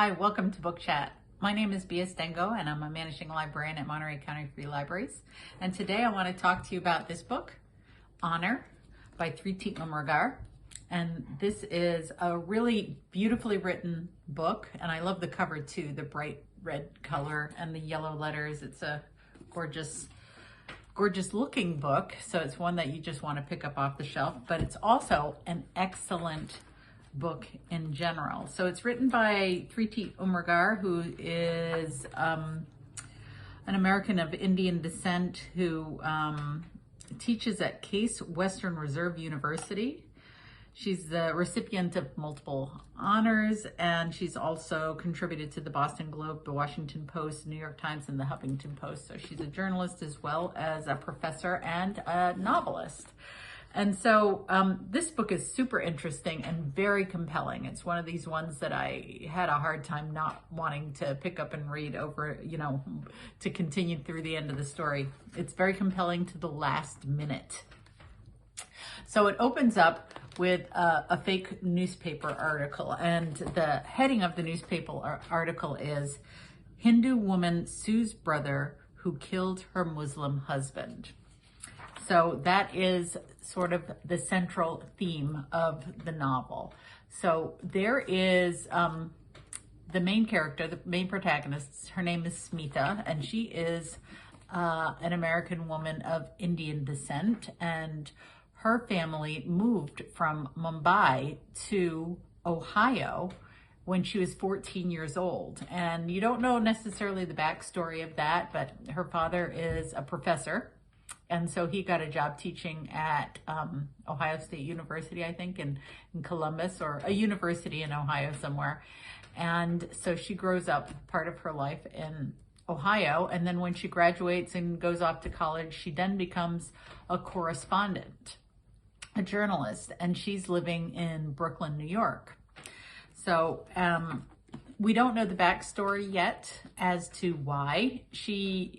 Hi, welcome to Book Chat. My name is Bia Stengo and I'm a managing librarian at Monterey County Free Libraries. And today I want to talk to you about this book, Honor by Thrity Umrigar. And this is a really beautifully written book. And I love the cover too, the bright red color and the yellow letters. It's a gorgeous looking book. So it's one that you just want to pick up off the shelf, but it's also an excellent book in general. So it's written by Thrity Umrigar, who is an American of Indian descent who teaches at Case Western Reserve University. She's the recipient of multiple honors, and she's also contributed to the Boston Globe, the Washington Post, New York Times, and the Huffington Post. So she's a journalist as well as a professor and a novelist. And so this book is super interesting and very compelling. It's one of these ones that I had a hard time not wanting to pick up and read over, to continue through the end of the story. It's very compelling to the last minute. So it opens up with a fake newspaper article, and the heading of the newspaper article is "Hindu Woman Sues Brother Who Killed Her Muslim Husband." So that is sort of the central theme of the novel. So there is the main character, the main protagonist. Her name is Smita, and she is an American woman of Indian descent, and her family moved from Mumbai to Ohio when she was 14 years old. And you don't know necessarily the backstory of that, but her father is a professor. And so he got a job teaching at Ohio State University, I think, in Columbus, or a university in Ohio somewhere. And so she grows up part of her life in Ohio. And then when she graduates and goes off to college, she then becomes a correspondent, a journalist, and she's living in Brooklyn, New York. So we don't know the backstory yet as to why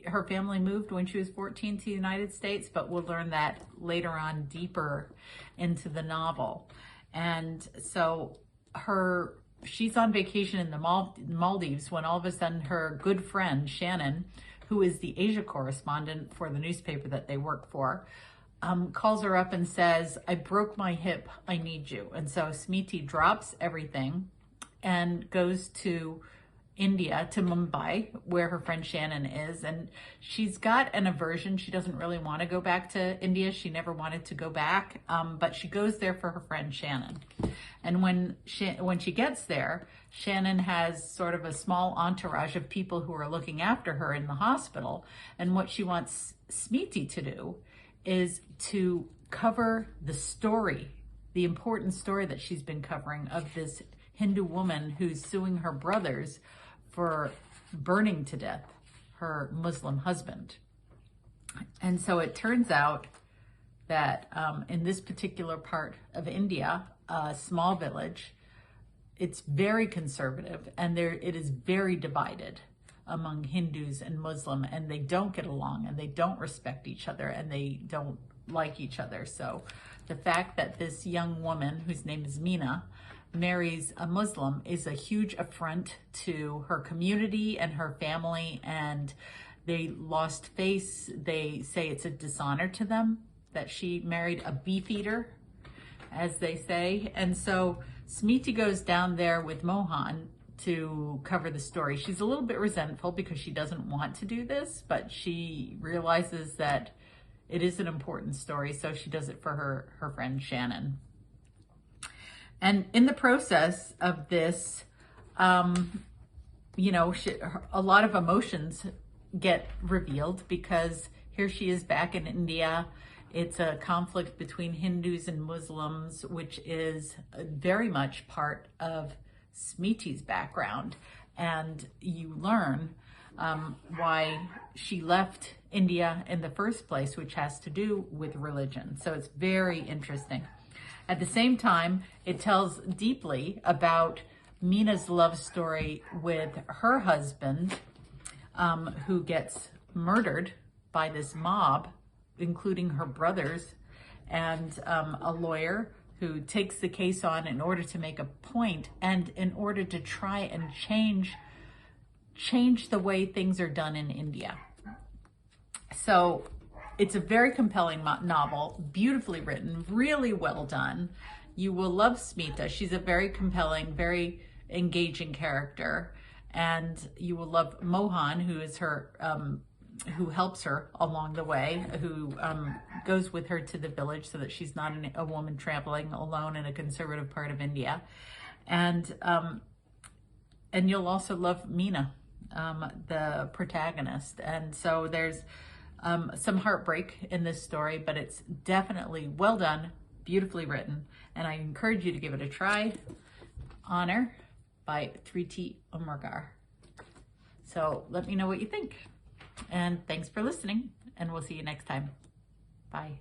her family moved when she was 14 to the United States, but we'll learn that later on deeper into the novel. And so she's on vacation in the Maldives when all of a sudden her good friend, Shannon, who is the Asia correspondent for the newspaper that they work for, calls her up and says, "I broke my hip, I need you." And so Smiti drops everything and goes to India, to Mumbai, where her friend Shannon is. And she's got an aversion. She doesn't really want to go back to India. She never wanted to go back, but she goes there for her friend Shannon. And when she gets there, Shannon has sort of a small entourage of people who are looking after her in the hospital. And what she wants Smiti to do is to cover the story, the important story that she's been covering of this Hindu woman who's suing her brothers for burning to death her Muslim husband. And so it turns out that in this particular part of India, a small village, it's very conservative, and it is very divided among Hindus and Muslim, and they don't get along, and they don't respect each other, and they don't like each other. So the fact that this young woman, whose name is Meena, marries a Muslim is a huge affront to her community and her family, and they lost face. They say it's a dishonor to them that she married a beef eater, as they say. And so Smiti goes down there with Mohan to cover the story. She's a little bit resentful because she doesn't want to do this, but she realizes that it is an important story, so she does it for her friend Shannon. And in the process of this, a lot of emotions get revealed, because here she is back in India. It's a conflict between Hindus and Muslims, which is very much part of Smiti's background. And you learn why she left India in the first place, which has to do with religion. So it's very interesting. At the same time, it tells deeply about Meena's love story with her husband, who gets murdered by this mob, including her brothers, and a lawyer who takes the case on in order to make a point and in order to try and change the way things are done in India. So it's a very compelling novel, beautifully written, really well done. You will love Smita. She's a very compelling, very engaging character. And you will love Mohan, who is her, who helps her along the way, who goes with her to the village so that she's not a woman traveling alone in a conservative part of India. And you'll also love Meena, the protagonist. And so there's some heartbreak in this story, but it's definitely well done, beautifully written, and I encourage you to give it a try. Honor by Thrity Umrigar. So let me know what you think. And thanks for listening, and we'll see you next time. Bye.